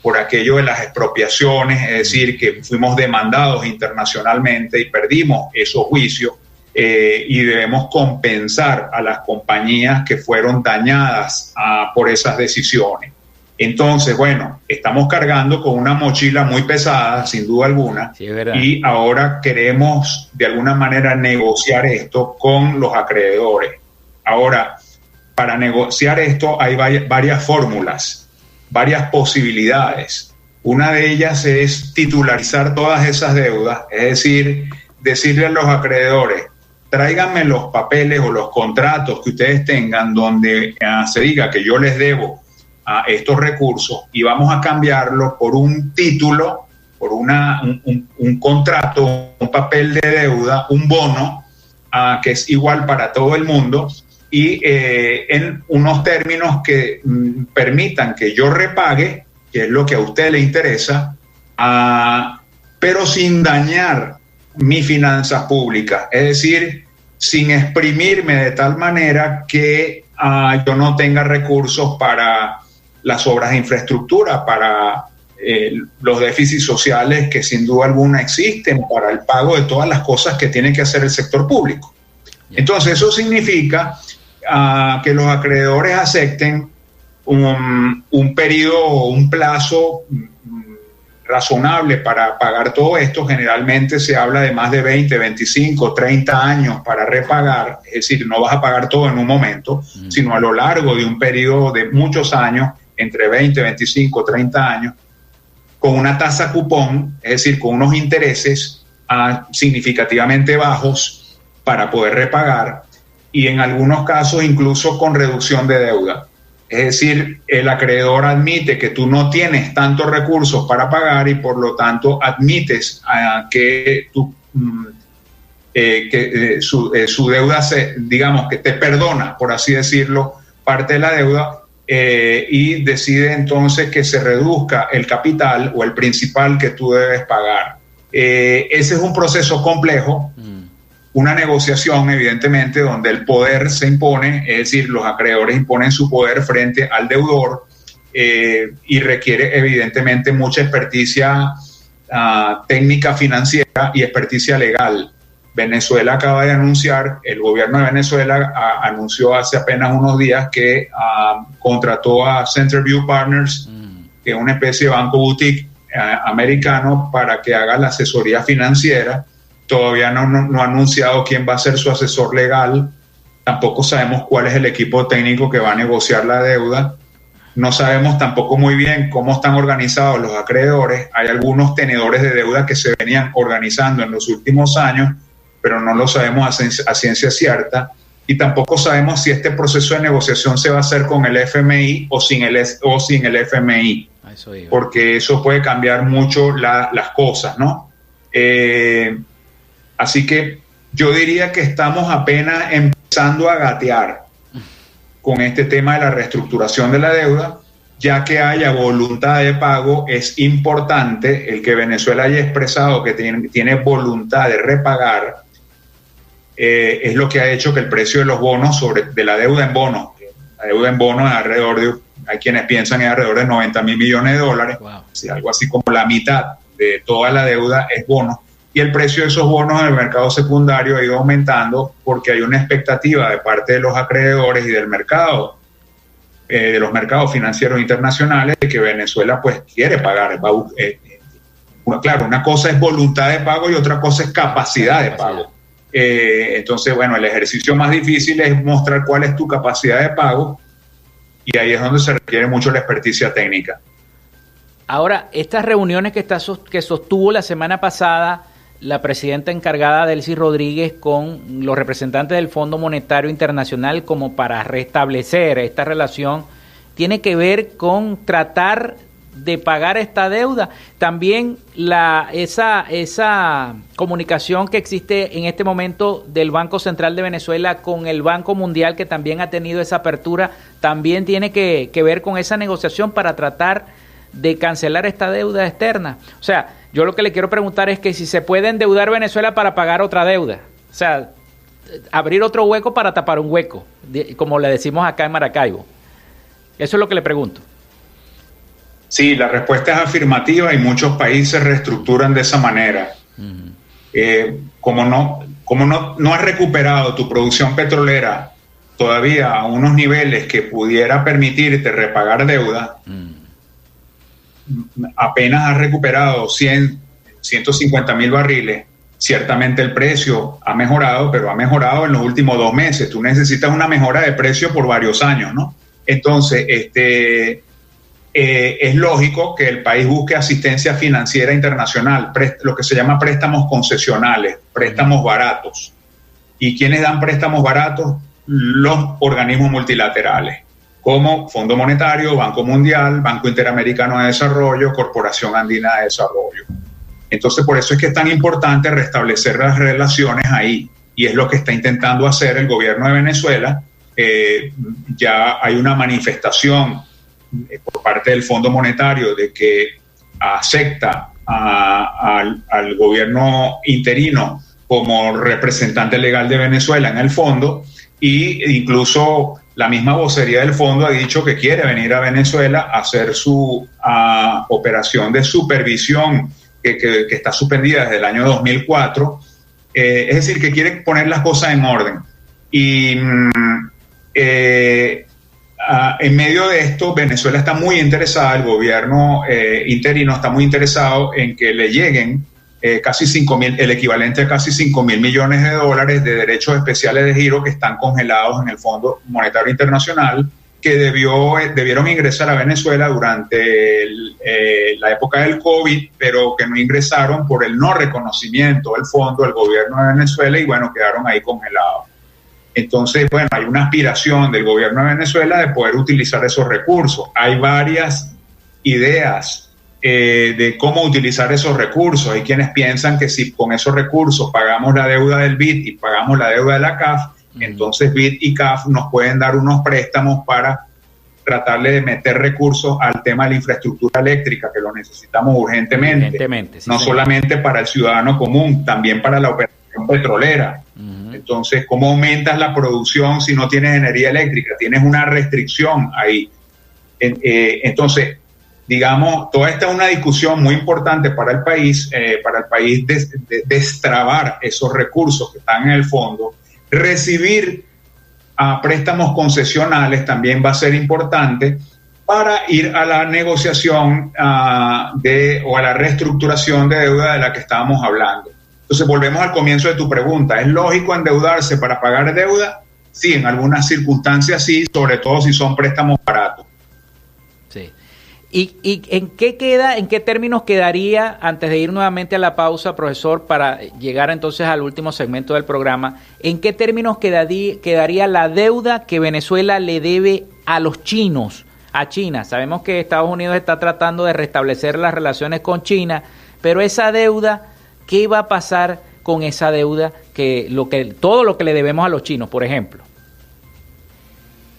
por aquello de las expropiaciones, es decir, que fuimos demandados internacionalmente y perdimos esos juicios. Y debemos compensar a las compañías que fueron dañadas por esas decisiones. Entonces, bueno, estamos cargando con una mochila muy pesada, sin duda alguna, sí, y ahora queremos de alguna manera negociar esto con los acreedores. Ahora, para negociar esto hay varias fórmulas, varias posibilidades. Una de ellas es titularizar todas esas deudas, es decir, decirle a los acreedores, tráiganme los papeles o los contratos que ustedes tengan donde se diga que yo les debo a estos recursos y vamos a cambiarlo por un título, por un contrato, un papel de deuda, un bono que es igual para todo el mundo y en unos términos que permitan que yo repague, que es lo que a usted le interesa, pero sin dañar mis finanzas públicas, es decir, sin exprimirme de tal manera que yo no tenga recursos para las obras de infraestructura, para los déficits sociales que sin duda alguna existen, para el pago de todas las cosas que tiene que hacer el sector público. Entonces eso significa que los acreedores acepten un periodo, un plazo razonable para pagar todo esto. Generalmente se habla de más de 20, 25, 30 años para repagar, es decir, no vas a pagar todo en un momento, sino a lo largo de un periodo de muchos años, entre 20, 25, 30 años, con una tasa cupón, es decir, con unos intereses significativamente bajos para poder repagar y en algunos casos incluso con reducción de deuda. Es decir, el acreedor admite que tú no tienes tantos recursos para pagar y por lo tanto admites que su deuda digamos que te perdona, por así decirlo, parte de la deuda y decide entonces que se reduzca el capital o el principal que tú debes pagar. Ese es un proceso complejo. Una negociación, evidentemente, donde el poder se impone, es decir, los acreedores imponen su poder frente al deudor y requiere, evidentemente, mucha experticia técnica financiera y experticia legal. Venezuela acaba de anunciar, el gobierno de Venezuela anunció hace apenas unos días que contrató a Centerview Partners, que es una especie de banco boutique americano, para que haga la asesoría financiera. Todavía no ha anunciado quién va a ser su asesor legal, tampoco sabemos cuál es el equipo técnico que va a negociar la deuda, no sabemos tampoco muy bien cómo están organizados los acreedores. Hay algunos tenedores de deuda que se venían organizando en los últimos años, pero no lo sabemos a ciencia cierta, y tampoco sabemos si este proceso de negociación se va a hacer con el FMI o sin el FMI, porque eso puede cambiar mucho las cosas, ¿no? Así que yo diría que estamos apenas empezando a gatear con este tema de la reestructuración de la deuda. Ya que haya voluntad de pago, es importante el que Venezuela haya expresado que tiene voluntad de repagar. Es lo que ha hecho que el precio de los bonos, de la deuda en bonos, la deuda en bonos es alrededor de, hay quienes piensan es alrededor de $90 mil millones. Wow. Sí, algo así como la mitad de toda la deuda es bonos. Y el precio de esos bonos en el mercado secundario ha ido aumentando porque hay una expectativa de parte de los acreedores y del mercado, de los mercados financieros internacionales, de que Venezuela pues quiere pagar. Claro, una cosa es voluntad de pago y otra cosa es capacidad de pago. Entonces, bueno, el ejercicio más difícil es mostrar cuál es tu capacidad de pago y ahí es donde se requiere mucho la experticia técnica. Ahora, estas reuniones que sostuvo la semana pasada la presidenta encargada Delcy Rodríguez con los representantes del Fondo Monetario Internacional como para restablecer esta relación, tiene que ver con tratar de pagar esta deuda. También esa comunicación que existe en este momento del Banco Central de Venezuela con el Banco Mundial, que también ha tenido esa apertura, también tiene que ver con esa negociación para tratar de cancelar esta deuda externa. O sea, yo lo que le quiero preguntar es que si se puede endeudar Venezuela para pagar otra deuda, o sea, abrir otro hueco para tapar un hueco, como le decimos acá en Maracaibo. Eso es lo que le pregunto. Sí, la respuesta es afirmativa y muchos países reestructuran de esa manera. Como no has recuperado tu producción petrolera todavía a unos niveles que pudiera permitirte repagar deuda, apenas has recuperado 150 mil barriles, ciertamente el precio ha mejorado, pero ha mejorado en los últimos 2 meses. Tú necesitas una mejora de precio por varios años, ¿no? Entonces, es lógico que el país busque asistencia financiera internacional, lo que se llama préstamos concesionales, préstamos baratos. ¿Y quiénes dan préstamos baratos? Los organismos multilaterales, como Fondo Monetario, Banco Mundial, Banco Interamericano de Desarrollo, Corporación Andina de Desarrollo. Entonces, por eso es que es tan importante restablecer las relaciones ahí, y es lo que está intentando hacer el gobierno de Venezuela. Ya hay una manifestación por parte del Fondo Monetario de que acepta al gobierno interino como representante legal de Venezuela en el fondo, y incluso la misma vocería del fondo ha dicho que quiere venir a Venezuela a hacer su operación de supervisión que está suspendida desde el año 2004, es decir, que quiere poner las cosas en orden. Y en medio de esto, Venezuela está muy interesada, el gobierno interino está muy interesado en que le lleguen el equivalente a casi 5.000 millones de dólares de derechos especiales de giro que están congelados en el Fondo Monetario Internacional, que debieron ingresar a Venezuela durante la época del COVID, pero que no ingresaron por el no reconocimiento del fondo del gobierno de Venezuela, y bueno, quedaron ahí congelados. Entonces, bueno, hay una aspiración del gobierno de Venezuela de poder utilizar esos recursos. Hay varias ideas de cómo utilizar esos recursos. Hay quienes piensan que si con esos recursos pagamos la deuda del BID y pagamos la deuda de la CAF, entonces BID y CAF nos pueden dar unos préstamos para tratarle de meter recursos al tema de la infraestructura eléctrica, que lo necesitamos urgentemente sí, no solamente para el ciudadano común, también para la operación petrolera. Entonces, ¿cómo aumentas la producción si no tienes energía eléctrica? Tienes una restricción ahí. Entonces, digamos, toda esta es una discusión muy importante para el país destrabar esos recursos que están en el fondo. Recibir préstamos concesionales también va a ser importante para ir a la negociación o a la reestructuración de deuda de la que estábamos hablando. Entonces, volvemos al comienzo de tu pregunta. ¿Es lógico endeudarse para pagar deuda? Sí, en algunas circunstancias sí, sobre todo si son préstamos baratos. Sí. ¿Y en qué términos quedaría, antes de ir nuevamente a la pausa, profesor, para llegar entonces al último segmento del programa, en qué términos quedaría la deuda que Venezuela le debe a los chinos, a China? Sabemos que Estados Unidos está tratando de restablecer las relaciones con China, pero esa deuda, ¿qué va a pasar con esa deuda, todo lo que le debemos a los chinos, por ejemplo?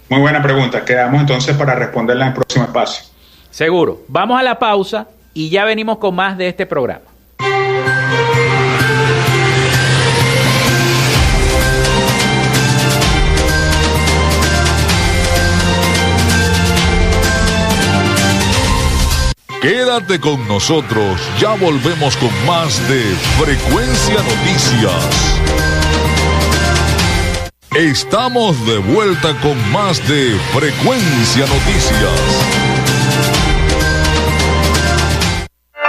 Muy buena pregunta. Quedamos entonces para responderla en el próximo espacio. Seguro. Vamos a la pausa y ya venimos con más de este programa. Quédate con nosotros, ya volvemos con más de Frecuencia Noticias. Estamos de vuelta con más de Frecuencia Noticias.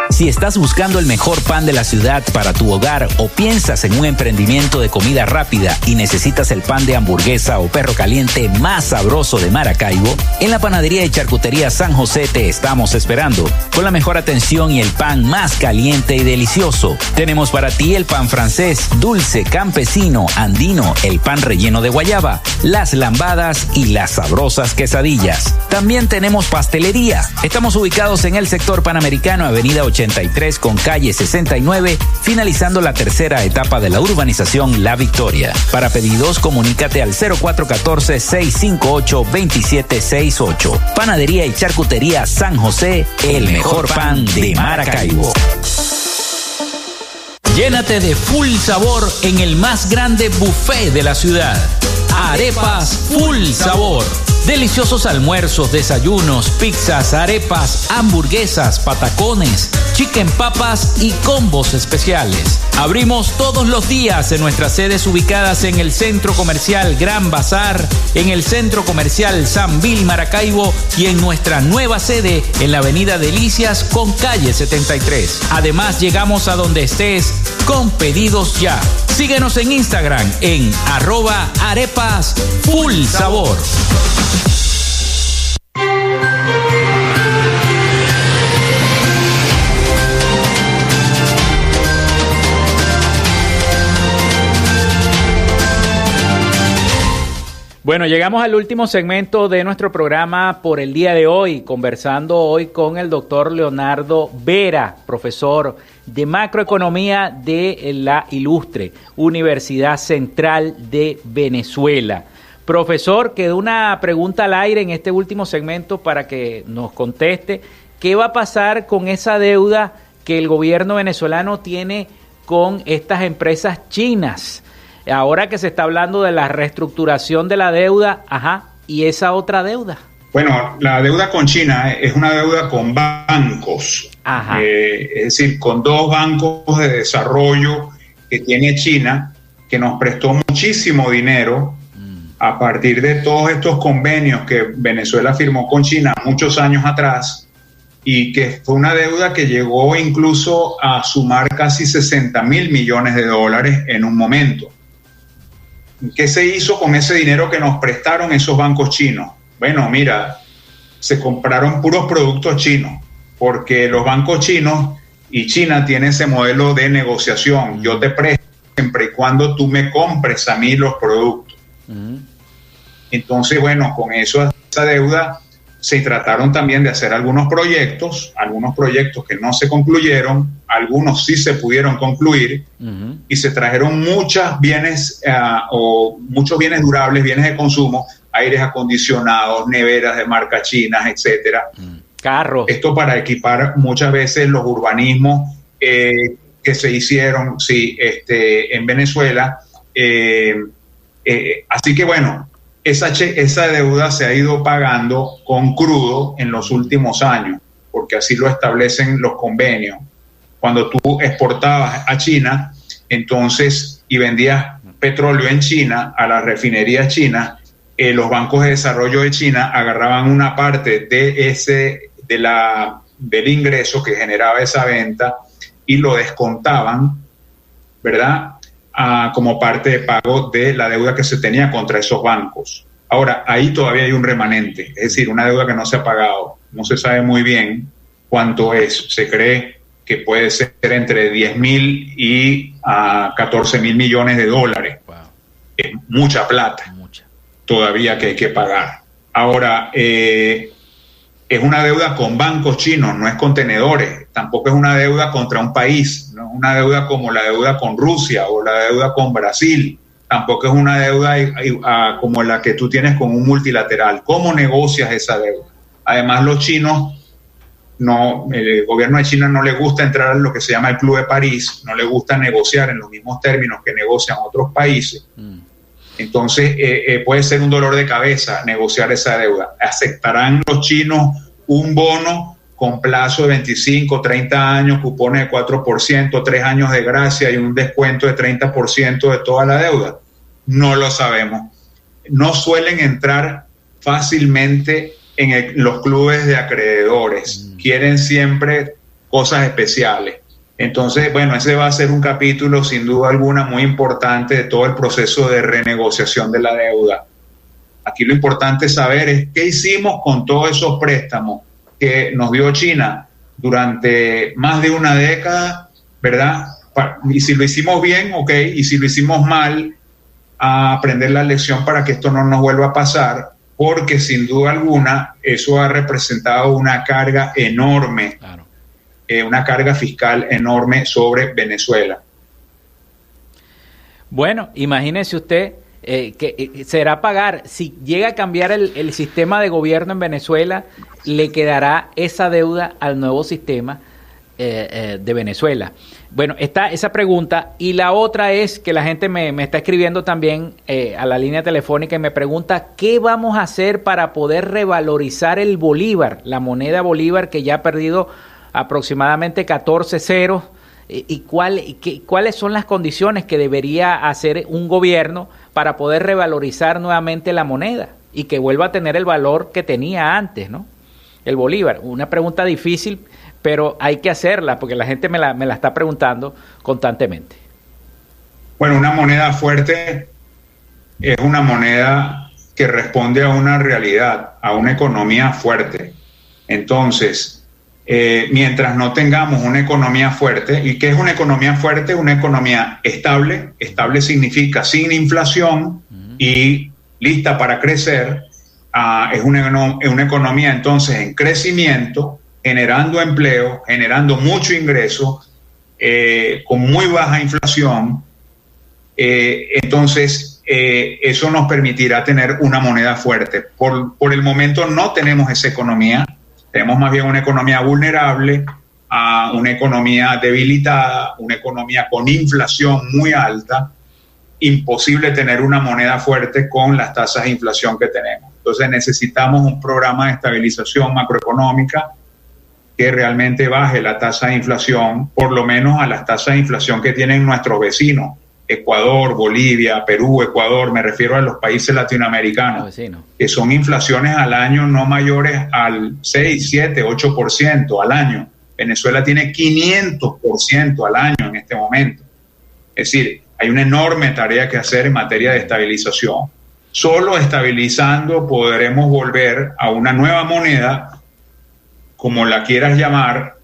Si estás buscando el mejor pan de la ciudad para tu hogar o piensas en un emprendimiento de comida rápida y necesitas el pan de hamburguesa o perro caliente más sabroso de Maracaibo, en la panadería y charcutería San José te estamos esperando, con la mejor atención y el pan más caliente y delicioso. Tenemos para ti el pan francés, dulce, campesino, andino, el pan relleno de guayaba, las lambadas y las sabrosas quesadillas. También tenemos pastelería. Estamos ubicados en el sector Panamericano, avenida 83 con calle 69, finalizando la tercera etapa de la urbanización La Victoria. Para pedidos, comunícate al 0414-658-2768. Panadería y charcutería San José, el mejor pan de Maracaibo. Llénate de full sabor en el más grande buffet de la ciudad. Arepas Full Sabor. Deliciosos almuerzos, desayunos, pizzas, arepas, hamburguesas, patacones, chicken papas y combos especiales. Abrimos todos los días en nuestras sedes ubicadas en el Centro Comercial Gran Bazar, en el Centro Comercial San Bill Maracaibo y en nuestra nueva sede en la Avenida Delicias con calle 73. Además, llegamos a donde estés con pedidos ya. Síguenos en Instagram en @arepasfullsabor. Bueno, llegamos al último segmento de nuestro programa por el día de hoy, conversando hoy con el doctor Leonardo Vera, profesor de macroeconomía de la ilustre Universidad Central de Venezuela. Profesor, quedó una pregunta al aire en este último segmento para que nos conteste. ¿Qué va a pasar con esa deuda que el gobierno venezolano tiene con estas empresas chinas? Ahora que se está hablando de la reestructuración de la deuda, ¿y esa otra deuda? Bueno, la deuda con China es una deuda con bancos, es decir, con dos bancos de desarrollo que tiene China, que nos prestó muchísimo dinero a partir de todos estos convenios que Venezuela firmó con China muchos años atrás, y que fue una deuda que llegó incluso a sumar casi 60.000 millones de dólares en un momento. ¿Qué se hizo con ese dinero que nos prestaron esos bancos chinos? Bueno, mira, se compraron puros productos chinos, porque los bancos chinos y China tienen ese modelo de negociación. Yo te presto siempre y cuando tú me compres a mí los productos. Entonces, bueno, con eso, esa deuda, se trataron también de hacer algunos proyectos que no se concluyeron, algunos sí se pudieron concluir, y se trajeron muchos bienes durables, bienes de consumo, aires acondicionados, neveras de marca chinas, etcétera. Carros. Esto para equipar muchas veces los urbanismos que se hicieron en Venezuela. Así que bueno, esa deuda se ha ido pagando con crudo en los últimos años, porque así lo establecen los convenios. Cuando tú exportabas a China, entonces, y vendías petróleo en China, a las refinerías chinas, los bancos de desarrollo de China agarraban una parte del ingreso que generaba esa venta y lo descontaban, ¿verdad?, como parte de pago de la deuda que se tenía contra esos bancos. Ahora, ahí todavía hay un remanente, es decir, una deuda que no se ha pagado. No se sabe muy bien cuánto es. Se cree que puede ser entre 10.000 y 14.000 millones de dólares. Wow. Es mucha plata todavía que hay que pagar. Ahora, es una deuda con bancos chinos, no es con tenedores. Tampoco es una deuda contra un país, no es una deuda como la deuda con Rusia o la deuda con Brasil. Tampoco es una deuda como la que tú tienes con un multilateral. ¿Cómo negocias esa deuda? Además, los chinos, el gobierno de China no le gusta entrar en lo que se llama el Club de París, no le gusta negociar en los mismos términos que negocian otros países. Entonces, puede ser un dolor de cabeza negociar esa deuda. ¿Aceptarán los chinos un bono con plazo de 25, 30 años, cupones de 4%, 3 años de gracia y un descuento de 30% de toda la deuda? No lo sabemos. No suelen entrar fácilmente en los clubes de acreedores. Quieren siempre cosas especiales. Entonces, bueno, ese va a ser un capítulo sin duda alguna muy importante de todo el proceso de renegociación de la deuda. Aquí lo importante es saber es qué hicimos con todos esos préstamos que nos dio China durante más de una década, ¿verdad? Y si lo hicimos bien, ok, y si lo hicimos mal, a aprender la lección para que esto no nos vuelva a pasar, porque sin duda alguna eso ha representado una carga enorme, claro, una carga fiscal enorme sobre Venezuela. Bueno, imagínese usted que será pagar, si llega a cambiar el sistema de gobierno en Venezuela, le quedará esa deuda al nuevo sistema de Venezuela. Bueno, está esa pregunta, y la otra es que la gente me está escribiendo también a la línea telefónica y me pregunta ¿qué vamos a hacer para poder revalorizar el bolívar, la moneda bolívar que ya ha perdido aproximadamente 14 ceros? ¿Y cuáles son las condiciones que debería hacer un gobierno para poder revalorizar nuevamente la moneda y que vuelva a tener el valor que tenía antes, ¿no? El bolívar. Una pregunta difícil, pero hay que hacerla porque la gente me la está preguntando constantemente. Bueno, una moneda fuerte es una moneda que responde a una realidad, a una economía fuerte. Entonces, mientras no tengamos una economía fuerte, ¿y qué es una economía fuerte? Una economía estable. Estable significa sin inflación y lista para crecer, es una economía entonces en crecimiento, generando empleo, generando mucho ingreso, con muy baja inflación. Entonces, eso nos permitirá tener una moneda fuerte. Por el momento no tenemos esa economía, tenemos más bien una economía vulnerable, una economía debilitada, una economía con inflación muy alta. Imposible tener una moneda fuerte con las tasas de inflación que tenemos. Entonces necesitamos un programa de estabilización macroeconómica que realmente baje la tasa de inflación, por lo menos a las tasas de inflación que tienen nuestros vecinos, Ecuador, Bolivia, Perú, Ecuador, me refiero a los países latinoamericanos, que son inflaciones al año no mayores al 6, 7, 8% al año. Venezuela tiene 500% al año en este momento. Es decir, hay una enorme tarea que hacer en materia de estabilización. Solo estabilizando podremos volver a una nueva moneda, como la quieras llamar.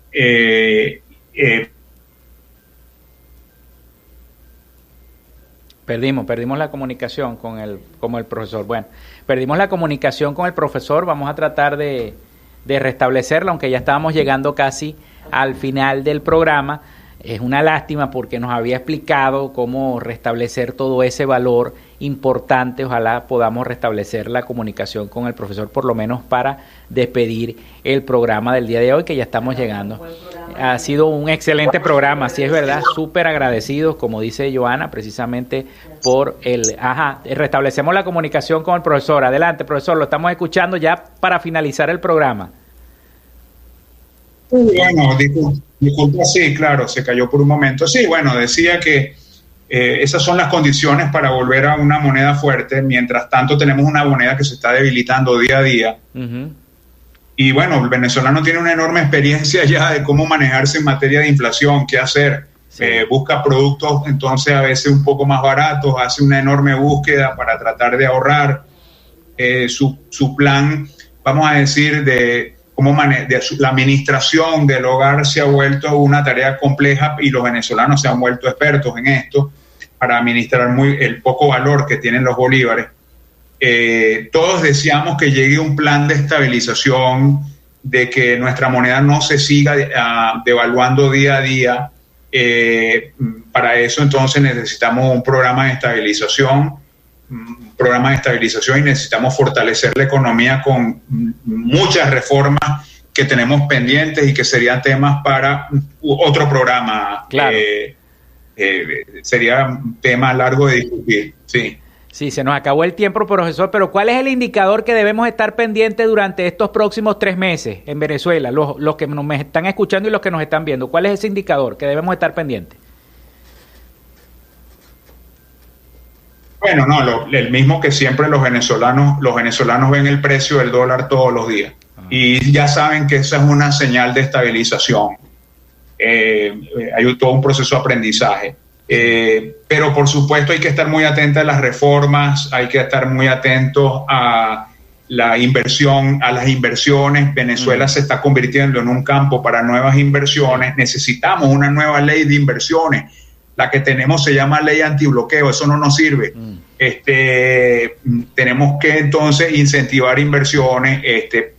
Perdimos la comunicación con el profesor. Bueno, perdimos la comunicación con el profesor. Vamos a tratar de restablecerla, aunque ya estábamos llegando casi al final del programa. Es una lástima porque nos había explicado cómo restablecer todo ese valor importante. Ojalá podamos restablecer la comunicación con el profesor, por lo menos para despedir el programa del día de hoy, que ya estamos llegando. Ha sido un excelente programa, sí es verdad, súper agradecidos, como dice Joana, precisamente por restablecemos la comunicación con el profesor. Adelante, profesor, lo estamos escuchando ya para finalizar el programa. Bueno, disculpa, sí, claro, se cayó por un momento. Sí, bueno, decía que esas son las condiciones para volver a una moneda fuerte. Mientras tanto, tenemos una moneda que se está debilitando día a día. Uh-huh. Y bueno, el venezolano tiene una enorme experiencia ya de cómo manejarse en materia de inflación, qué hacer. Sí. Busca productos entonces a veces un poco más baratos, hace una enorme búsqueda para tratar de ahorrar. Su plan, vamos a decir, la administración del hogar se ha vuelto una tarea compleja y los venezolanos se han vuelto expertos en esto para administrar el poco valor que tienen los bolívares. Todos deseamos que llegue un plan de estabilización, de que nuestra moneda no se siga devaluando día a día. Para eso entonces necesitamos un programa de estabilización, y necesitamos fortalecer la economía con muchas reformas que tenemos pendientes y que serían temas para otro programa. Claro. Sería un tema largo de discutir, sí. Sí, se nos acabó el tiempo, profesor, pero ¿cuál es el indicador que debemos estar pendientes durante estos próximos 3 meses en Venezuela? Los que nos están escuchando y los que nos están viendo, ¿cuál es ese indicador que debemos estar pendientes? Bueno, no, el mismo que siempre los venezolanos ven el precio del dólar todos los días. Y ya saben que esa es una señal de estabilización. Hay todo un proceso de aprendizaje. Pero por supuesto hay que estar muy atentos a las reformas, hay que estar muy atentos a la inversión, a las inversiones. Venezuela se está convirtiendo en un campo para nuevas inversiones. Necesitamos una nueva ley de inversiones. La que tenemos se llama ley antibloqueo, eso no nos sirve. Tenemos que entonces incentivar inversiones,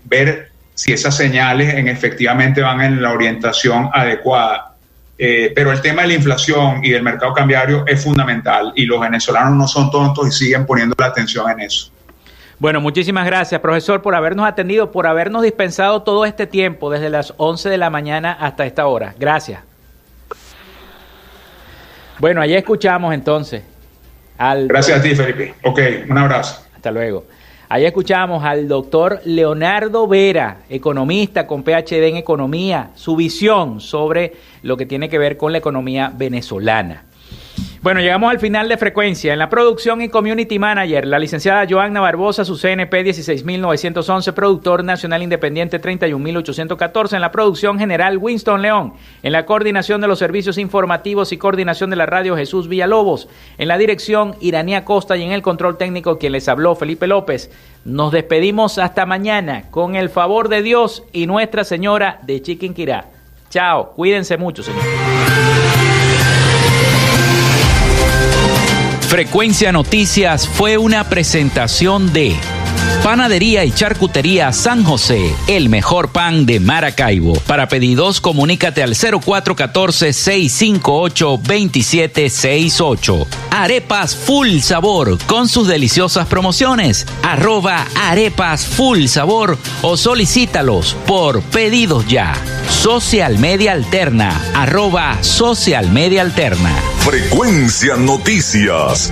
ver si esas señales efectivamente van en la orientación adecuada. Pero el tema de la inflación y del mercado cambiario es fundamental y los venezolanos no son tontos y siguen poniendo la atención en eso. Bueno, muchísimas gracias, profesor, por habernos atendido, por habernos dispensado todo este tiempo, desde las 11 de la mañana hasta esta hora. Gracias. Bueno, allá escuchamos entonces Gracias a ti, Felipe. Ok, un abrazo. Hasta luego. Ahí escuchamos al doctor Leonardo Vera, economista con PhD en economía, su visión sobre lo que tiene que ver con la economía venezolana. Bueno, llegamos al final de Frecuencia. En la producción y community manager, la licenciada Joanna Barbosa, su CNP 16911, productor nacional independiente 31814. En la producción general, Winston León. En la coordinación de los servicios informativos y coordinación de la radio, Jesús Villalobos. En la dirección, Iranía Costa, y en el control técnico, quien les habló, Felipe López. Nos despedimos hasta mañana con el favor de Dios y Nuestra Señora de Chiquinquirá. Chao, cuídense mucho, señor. Frecuencia Noticias fue una presentación de Panadería y Charcutería San José, el mejor pan de Maracaibo. Para pedidos, comunícate al 0414-658-2768. Arepas Full Sabor, con sus deliciosas promociones. @Arepas Full Sabor o solicítalos por pedidos ya. Social Media Alterna, @Social Media Alterna. Frecuencia Noticias.